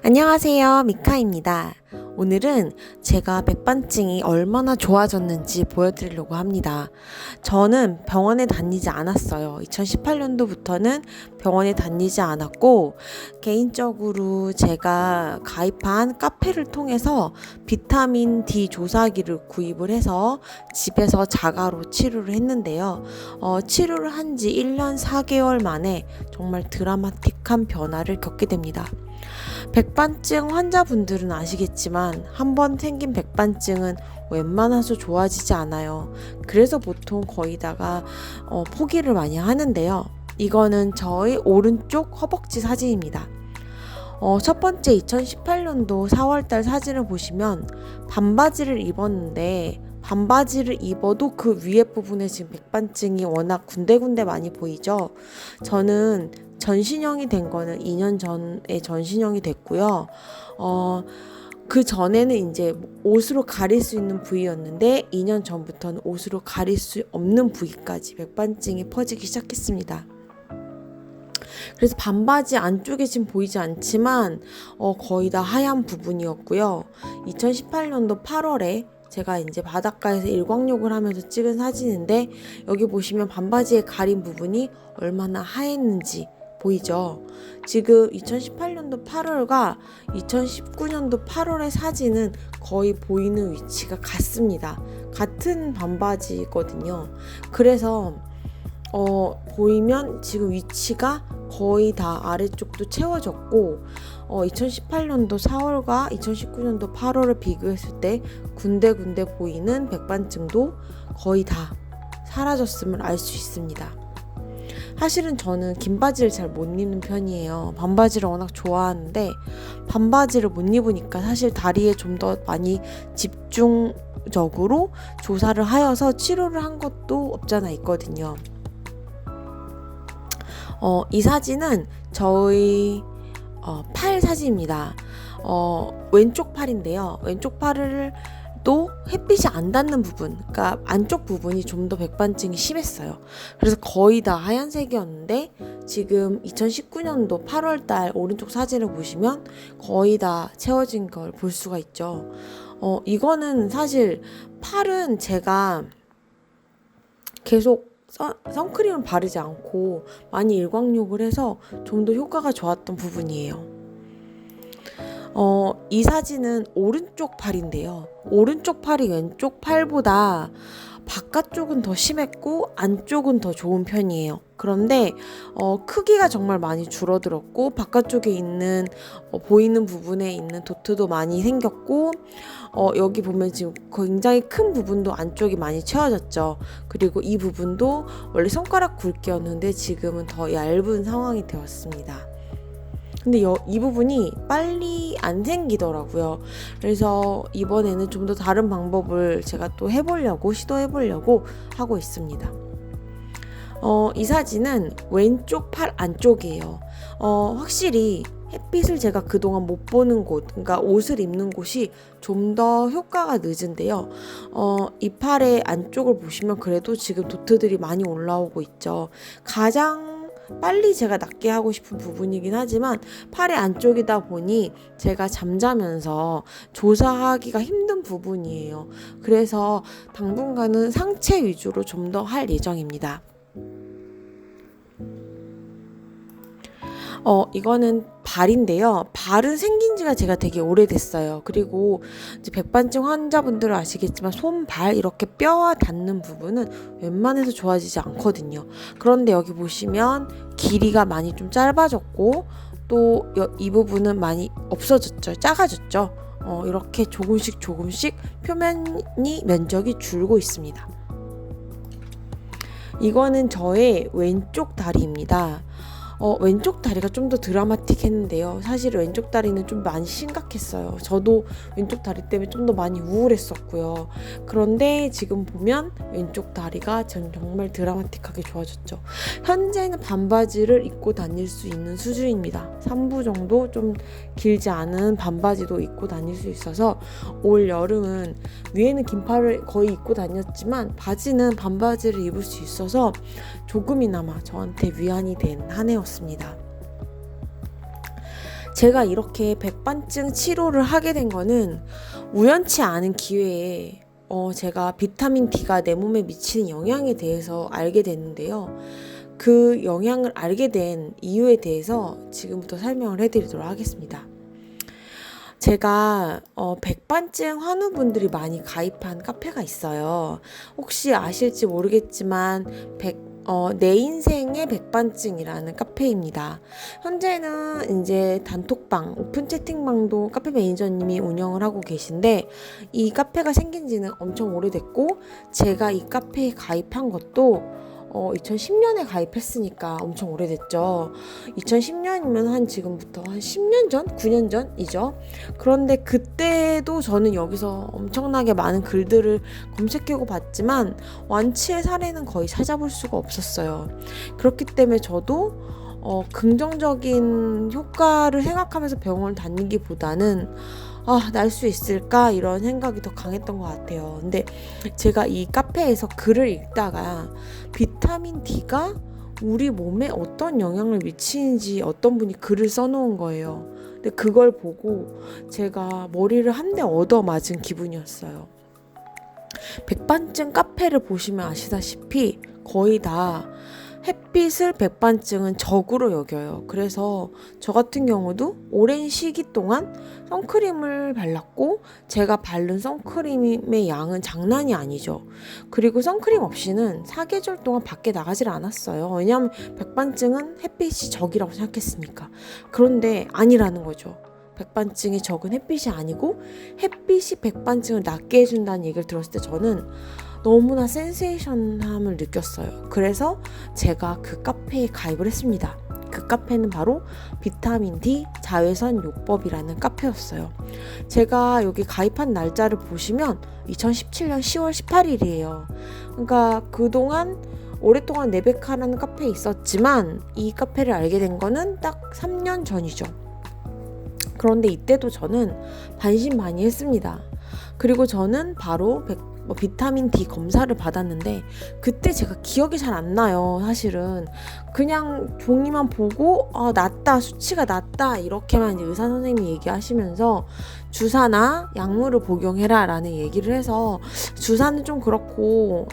안녕하세요, 미카입니다. 오늘은 제가 백반증이 얼마나 좋아졌는지 보여드리려고 합니다. 저는 병원에 다니지 않았어요. 2018년도부터는 병원에 다니지 않았고, 개인적으로 제가 가입한 카페를 통해서 비타민 D 조사기를 구입을 해서 집에서 자가로 치료를 했는데요. 치료를 한 지 1년 4개월 만에 정말 드라마틱한 변화를 겪게 됩니다. 백반증 환자분들은 아시겠지만 한번 생긴 백반증은 웬만해서 좋아지지 않아요. 그래서 보통 거의 다가 포기를 많이 하는데요. 이거는 저의 오른쪽 허벅지 사진입니다. 첫 번째 2018년도 4월달 사진을 보시면 반바지를 입었는데 반바지를 입어도 그 위에 부분에 지금 백반증이 워낙 군데군데 많이 보이죠. 저는 전신형이 된 거는 2년 전에 전신형이 됐고요. 그 전에는 이제 옷으로 가릴 수 있는 부위였는데 2년 전부터는 옷으로 가릴 수 없는 부위까지 백반증이 퍼지기 시작했습니다. 그래서 반바지 안쪽에 지금 보이지 않지만 거의 다 하얀 부분이었고요. 2018년도 8월에 제가 이제 바닷가에서 일광욕을 하면서 찍은 사진인데 여기 보시면 반바지에 가린 부분이 얼마나 하였는지 보이죠? 지금 2018년도 8월과 2019년도 8월의 사진은 거의 보이는 위치가 같습니다. 같은 반바지거든요. 그래서 보이면 지금 위치가 거의 다 아래쪽도 채워졌고 2018년도 4월과 2019년도 8월을 비교했을 때 군데군데 보이는 백반증도 거의 다 사라졌음을 알 수 있습니다. 사실은 저는 긴 바지를 잘 못 입는 편이에요. 반바지를 워낙 좋아하는데 반바지를 못 입으니까 사실 다리에 좀 더 많이 집중적으로 조사를 하여서 치료를 한 것도 없잖아 있거든요. 이 사진은 저의 팔 사진입니다. 왼쪽 팔인데요. 왼쪽 팔을 또 햇빛이 안 닿는 부분, 그러니까 안쪽 부분이 좀 더 백반증이 심했어요. 그래서 거의 다 하얀색이었는데 지금 2019년도 8월달 오른쪽 사진을 보시면 거의 다 채워진 걸 볼 수가 있죠. 이거는 사실 팔은 제가 계속 선크림을 바르지 않고 많이 일광욕을 해서 좀 더 효과가 좋았던 부분이에요. 이 사진은 오른쪽 팔인데요. 오른쪽 팔이 왼쪽 팔보다 바깥쪽은 더 심했고 안쪽은 더 좋은 편이에요. 그런데 크기가 정말 많이 줄어들었고 바깥쪽에 있는 보이는 부분에 있는 도트도 많이 생겼고 여기 보면 지금 굉장히 큰 부분도 안쪽이 많이 채워졌죠. 그리고 이 부분도 원래 손가락 굵기였는데 지금은 더 얇은 상황이 되었습니다. 근데 이 부분이 빨리 안 생기더라고요. 그래서 이번에는 좀 더 다른 방법을 제가 또 시도해보려고 하고 있습니다. 이 사진은 왼쪽 팔 안쪽이에요. 확실히 햇빛을 제가 그동안 못 보는 곳, 그러니까 옷을 입는 곳이 좀 더 효과가 늦은데요. 이 팔의 안쪽을 보시면 그래도 지금 도트들이 많이 올라오고 있죠. 가장 빨리 제가 낫게 하고 싶은 부분이긴 하지만 팔의 안쪽이다 보니 제가 잠자면서 조사하기가 힘든 부분이에요. 그래서 당분간은 상체 위주로 좀 더 할 예정입니다. 이거는 발인데요. 발은 생긴 지가 제가 되게 오래됐어요. 그리고 이제 백반증 환자분들은 아시겠지만 손, 발 이렇게 뼈와 닿는 부분은 웬만해서 좋아지지 않거든요. 그런데 여기 보시면 길이가 많이 좀 짧아졌고 또 이 부분은 많이 없어졌죠. 작아졌죠. 이렇게 조금씩 표면이 면적이 줄고 있습니다. 이거는 저의 왼쪽 다리입니다. 왼쪽 다리가 좀 더 드라마틱했는데요. 사실 왼쪽 다리는 좀 많이 심각했어요. 저도 왼쪽 다리 때문에 좀 더 많이 우울했었고요. 그런데 지금 보면 왼쪽 다리가 정말 드라마틱하게 좋아졌죠. 현재는 반바지를 입고 다닐 수 있는 수준입니다. 3부 정도 좀 길지 않은 반바지도 입고 다닐 수 있어서 올 여름은 위에는 긴팔을 거의 입고 다녔지만 바지는 반바지를 입을 수 있어서 조금이나마 저한테 위안이 된 한 해였습니다. 제가 이렇게 백반증 치료를 하게 된 거는 우연치 않은 기회에 제가 비타민 D가 내 몸에 미치는 영향에 대해서 알게 됐는데요. 그 영향을 알게 된 이유에 대해서 지금부터 설명을 해드리도록 하겠습니다. 제가 백반증 환우분들이 많이 가입한 카페가 있어요. 혹시 아실지 모르겠지만 내 인생의 백반증이라는 카페입니다. 현재는 이제 단톡방, 오픈 채팅방도 카페 매니저님이 운영을 하고 계신데, 이 카페가 생긴 지는 엄청 오래됐고, 제가 이 카페에 가입한 것도 2010년에 가입했으니까 엄청 오래됐죠. 2010년이면 한 지금부터 한 10년 전? 9년 전이죠. 그런데 그때도 저는 여기서 엄청나게 많은 글들을 검색하고 봤지만 완치의 사례는 거의 찾아볼 수가 없었어요. 그렇기 때문에 저도 긍정적인 효과를 생각하면서 병원을 다니기보다는 날 수 있을까? 이런 생각이 더 강했던 것 같아요. 근데 제가 이 카페에서 글을 읽다가 비타민 D가 우리 몸에 어떤 영향을 미치는지 어떤 분이 글을 써놓은 거예요. 근데 그걸 보고 제가 머리를 한 대 얻어맞은 기분이었어요. 백반증 카페를 보시면 아시다시피 거의 다 햇빛을 백반증은 적으로 여겨요. 그래서 저 같은 경우도 오랜 시기 동안 선크림을 발랐고, 제가 바른 선크림의 양은 장난이 아니죠. 그리고 선크림 없이는 4계절 동안 밖에 나가질 않았어요. 왜냐하면 백반증은 햇빛이 적이라고 생각했으니까. 그런데 아니라는 거죠. 백반증이 적은 햇빛이 아니고 햇빛이 백반증을 낫게 해준다는 얘기를 들었을 때 저는 너무나 센세이션함을 느꼈어요. 그래서 제가 그 카페에 가입을 했습니다. 그 카페는 바로 비타민 D 자외선 요법이라는 카페였어요. 제가 여기 가입한 날짜를 보시면 2017년 10월 18일이에요. 그러니까 그동안 오랫동안 네베카라는 카페에 있었지만 이 카페를 알게 된 거는 딱 3년 전이죠. 그런데 이때도 저는 반신반의했습니다. 그리고 저는 바로 비타민 D 검사를 받았는데 그때 제가 기억이 잘 안 나요. 사실은 그냥 종이만 보고 낮다, 수치가 낮다 이렇게만 이제 의사 선생님이 얘기하시면서 주사나 약물을 복용해라 라는 얘기를 해서, 주사는 좀 그렇고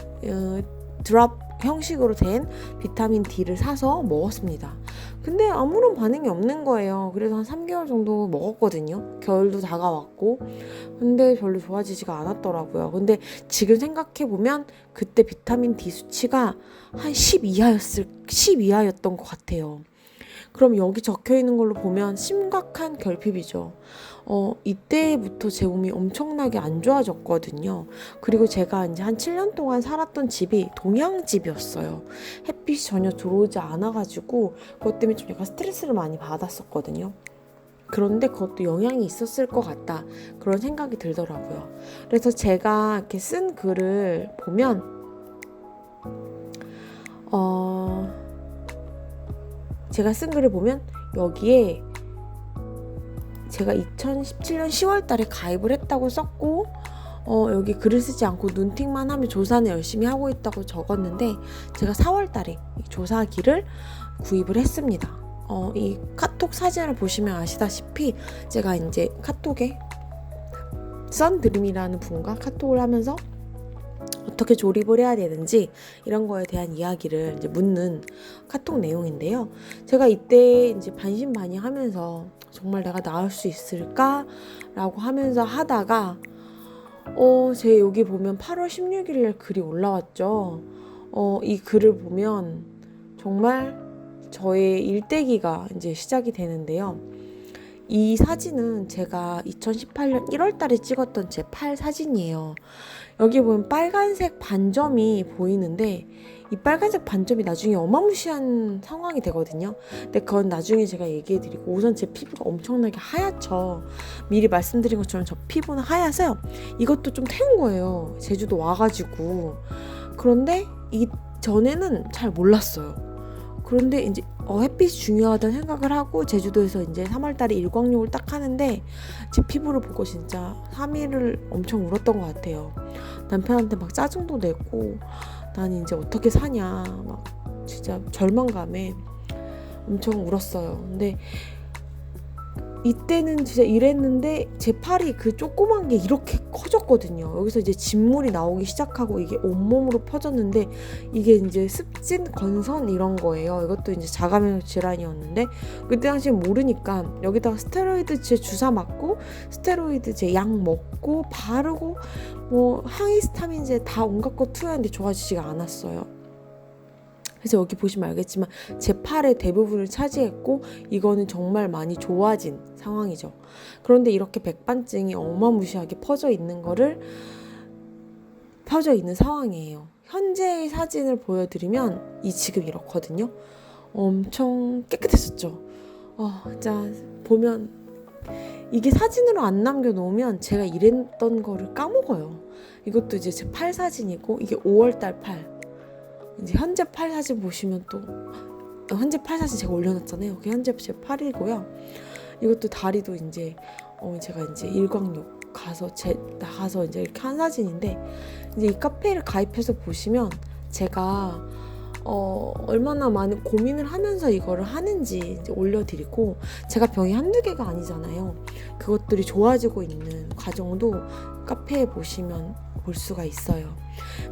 드랍 형식으로 된 비타민 D를 사서 먹었습니다. 근데 아무런 반응이 없는 거예요. 그래서 한 3개월 정도 먹었거든요. 겨울도 다가왔고. 근데 별로 좋아지지가 않았더라고요. 근데 지금 생각해보면 그때 비타민 D 수치가 한 10 이하였던 것 같아요. 그럼 여기 적혀 있는 걸로 보면 심각한 결핍이죠. 이때부터 제 몸이 엄청나게 안 좋아졌거든요. 그리고 제가 이제 한 7년 동안 살았던 집이 동양집이었어요. 햇빛이 전혀 들어오지 않아가지고 그것 때문에 좀 약간 스트레스를 많이 받았었거든요. 그런데 그것도 영향이 있었을 것 같다, 그런 생각이 들더라고요. 그래서 제가 이렇게 쓴 글을 보면 여기에 제가 2017년 10월 달에 가입을 했다고 썼고, 여기 글을 쓰지 않고 눈팅만 하면 조사는 열심히 하고 있다고 적었는데, 제가 4월 달에 조사기를 구입을 했습니다. 이 카톡 사진을 보시면 아시다시피 제가 이제 카톡에 썬드림이라는 분과 카톡을 하면서 어떻게 조립을 해야 되는지 이런 거에 대한 이야기를 이제 묻는 카톡 내용인데요. 제가 이때 이제 반신반의하면서 정말 내가 나을 수 있을까라고 하면서 하다가 제 여기 보면 8월 16일에 글이 올라왔죠. 이 글을 보면 정말 저의 일대기가 이제 시작이 되는데요. 이 사진은 제가 2018년 1월 달에 찍었던 제 팔 사진이에요. 여기 보면 빨간색 반점이 보이는데 이 빨간색 반점이 나중에 어마무시한 상황이 되거든요. 근데 그건 나중에 제가 얘기해드리고, 우선 제 피부가 엄청나게 하얗죠. 미리 말씀드린 것처럼 저 피부는 하얘서요. 이것도 좀 태운 거예요. 제주도 와가지고. 그런데 이 전에는 잘 몰랐어요. 그런데 이제 햇빛이 중요하다는 생각을 하고 제주도에서 이제 3월달에 일광욕을 딱 하는데 제 피부를 보고 진짜 3일을 엄청 울었던 것 같아요. 남편한테 막 짜증도 내고, 난 이제 어떻게 사냐 막 진짜 절망감에 엄청 울었어요. 근데 이때는 진짜 이랬는데 제 팔이 그 조그만 게 이렇게 커졌거든요. 여기서 이제 진물이 나오기 시작하고 이게 온몸으로 퍼졌는데 이게 이제 습진 건선 이런 거예요. 이것도 이제 자가면역 질환이었는데 그때 당시엔 모르니까 여기다가 스테로이드제 주사 맞고 스테로이드제 약 먹고 바르고 뭐 항히스타민제 다 온갖 거 투여했는데 좋아지지가 않았어요. 그래서 여기 보시면 알겠지만 제 팔의 대부분을 차지했고 이거는 정말 많이 좋아진 상황이죠. 그런데 이렇게 백반증이 어마무시하게 퍼져 있는 상황이에요. 현재의 사진을 보여드리면 지금 이렇거든요. 엄청 깨끗했었죠. 진짜 보면 이게 사진으로 안 남겨놓으면 제가 이랬던 거를 까먹어요. 이것도 이제 제 팔 사진이고 이게 5월달 팔. 이제 현재 팔 사진 보시면 또 현재 팔 사진 제가 올려놨잖아요. 그게 현재 제 팔이고요. 이것도 다리도 이제 제가 이제 일광욕 나가서 이제 이렇게 한 사진인데 이제 이 카페를 가입해서 보시면 제가 얼마나 많은 고민을 하면서 이거를 하는지 이제 올려드리고 제가 병이 한두 개가 아니잖아요. 그것들이 좋아지고 있는 과정도 카페에 보시면 볼 수가 있어요.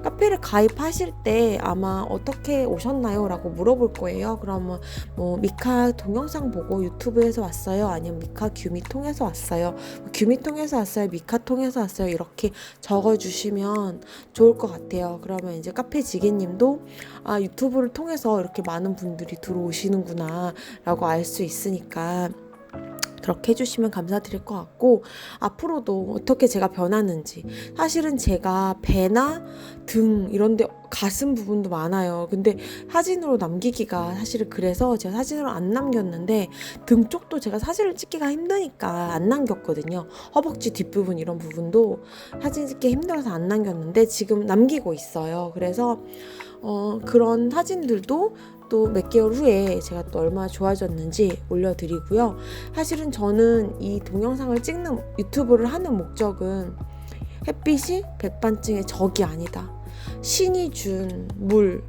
카페를 가입하실 때 아마 어떻게 오셨나요? 라고 물어볼 거예요. 그러면 뭐 미카 동영상 보고 유튜브에서 왔어요? 아니면 미카 규미 통해서 왔어요? 규미 통해서 왔어요? 미카 통해서 왔어요? 이렇게 적어주시면 좋을 것 같아요. 그러면 이제 카페 지기님도 유튜브를 통해서 이렇게 많은 분들이 들어오시는구나 라고 알 수 있으니까 그렇게 해주시면 감사드릴 것 같고 앞으로도 어떻게 제가 변하는지 사실은 제가 배나 등 이런데 가슴 부분도 많아요. 근데 사진으로 남기기가 사실은 그래서 제가 사진으로 안 남겼는데 등 쪽도 제가 사진을 찍기가 힘드니까 안 남겼거든요. 허벅지 뒷부분 이런 부분도 사진 찍기 힘들어서 안 남겼는데 지금 남기고 있어요. 그래서 그런 사진들도 또 몇 개월 후에 제가 또 얼마나 좋아졌는지 올려드리고요. 사실은 저는 이 동영상을 찍는 유튜브를 하는 목적은 햇빛이 백반증의 적이 아니다. 신이 준 물,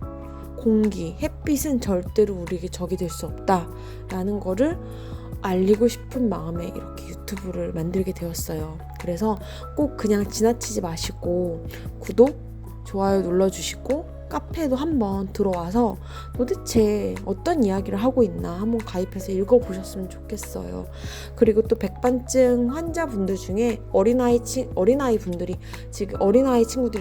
공기, 햇빛은 절대로 우리에게 적이 될 수 없다라는 거를 알리고 싶은 마음에 이렇게 유튜브를 만들게 되었어요. 그래서 꼭 그냥 지나치지 마시고 구독, 좋아요 눌러주시고 카페도 한번 들어와서 도대체 어떤 이야기를 하고 있나 한번 가입해서 읽어보셨으면 좋겠어요. 그리고 또 백반증 환자분들 중에 어린아이 친구들이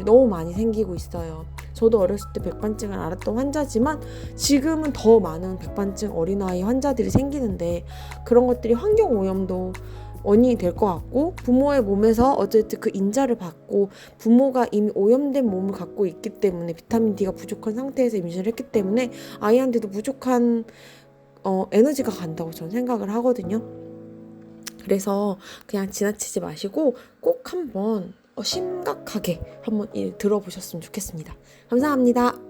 너무 많이 생기고 있어요. 저도 어렸을 때 백반증을 앓았던 환자지만 지금은 더 많은 백반증 어린아이 환자들이 생기는데 그런 것들이 환경오염도 원인이 될 것 같고 부모의 몸에서 어쨌든 그 인자를 받고 부모가 이미 오염된 몸을 갖고 있기 때문에 비타민 D가 부족한 상태에서 임신을 했기 때문에 아이한테도 부족한 에너지가 간다고 저는 생각을 하거든요. 그래서 그냥 지나치지 마시고 꼭 한번 심각하게 한번 들어보셨으면 좋겠습니다. 감사합니다.